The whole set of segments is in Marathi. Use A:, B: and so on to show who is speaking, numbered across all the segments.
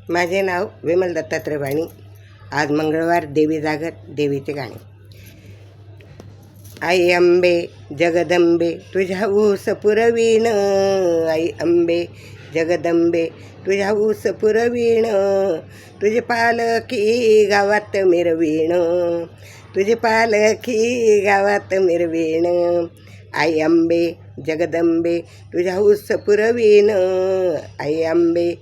A: माझे नाव विमल दत्तात्रय वाणी. आज मंगळवार, देवी जागर, देवीचे गाणे. आई अंबे जगदंबे तुझ्या ऊस पुरवीण, आई अंबे जगदंबे तुझ्या ऊस पुरवीण, तुझी पालखी गावात मिरवीण, तुझी पालखी गावात मिरवीण. आई अंबे जगदंबे तुझ्या ऊस पुरवीण, आई अंबे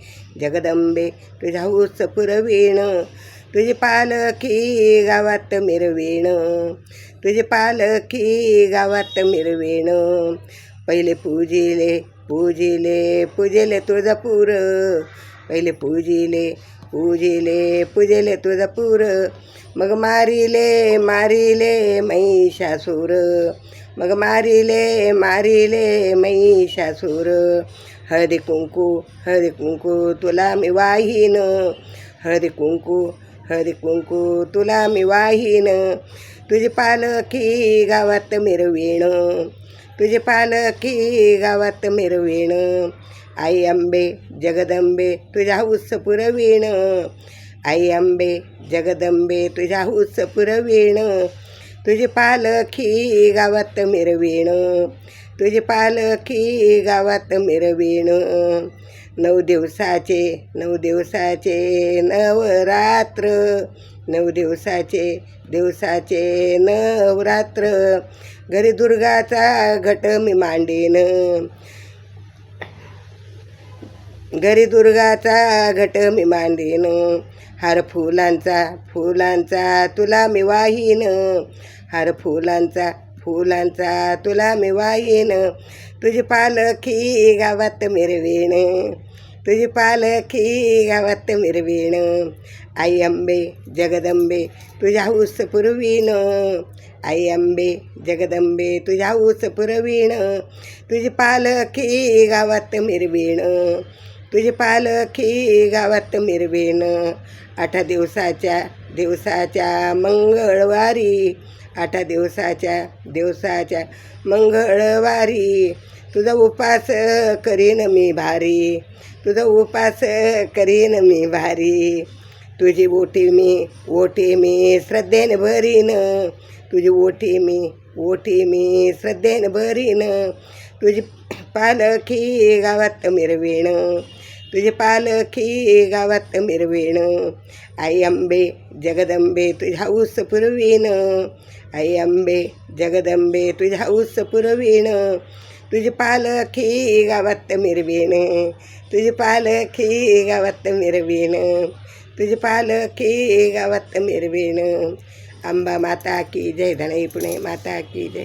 A: जगदंबे तुझ्या ऊस पुरवीण, तुझी पालखी गावात मिरवीण, तुझी पालखी गावात मिरवीण. पहिले पूजिले पूजिले पूजिले तुळजापूर, पहिले पूजिले पूजिले पूजिले तुळजापूर, मग मारिले मारिले महिषासूर, मग मारिले मारिले महिषासूर. हळदी कुंकू हळदी कुंकू तुला मी वाहीन, हळदी कुंकू हळदी कुंकू तुला मी वाहीन, तुझी पालखी गावात मिरवीण, तुझी पालखी गावात मिरवीण. आई अंबे जगदंबे तुझ्या ऊस पुरवीण, आई अंबे जगदंबे तुझ्या ऊस पुरवीण, तुझी पालखी गावात मिरवीण, तुझी पालखी गावात मिरवीण. 9 दिवसाचे 9 दिवसाचे नवरात्र, 9 दिवसाचे नवरात्र, घरी दुर्गाचा घट मी मांडीन, घरी दुर्गाचा घट मी मांडीन. हार फुलांचा फुलांचा तुला मी वाहीन, हार फुलांचा फुलांचा तुला मी वाहीन, तुझी पालखी गावात मिरवीण, तुझी पालखी गावात मिरवीण. आई अंबे जगदंबे तुझ्या ऊस पुरवीण, आई अंबे जगदंबे तुझ्या ऊस पुरवीण, तुझी पालखी गावात मिरवीण, तुझी पालखी गावात मिरवीण. 8 दिवसाच्या मंगळवारी, 8 दिवसाच्या मंगळवारी, तुझा उपास करीन मी भारी, तुझा उपास करीन मी भारी. तुझी ओटी मी श्रद्धेने भरीन, तुझी ओटी मी श्रद्धेने भरीन, तुझी पालखी गावात मिरवीण, तुझी पालखी गावात मिरवीण. आई अंबे जगदंबे तुझ्या ऊस पुरवीण, आई अंबे जगदंबे तुझ्या ऊस पुरवीण, तुझी पालखी गावात मिरवीण, तुझी पालखी गावात मिरवीण, तुझी पालखी गावात मिरवीण. अंबा माता की जय, धनई पुणे माता की जय.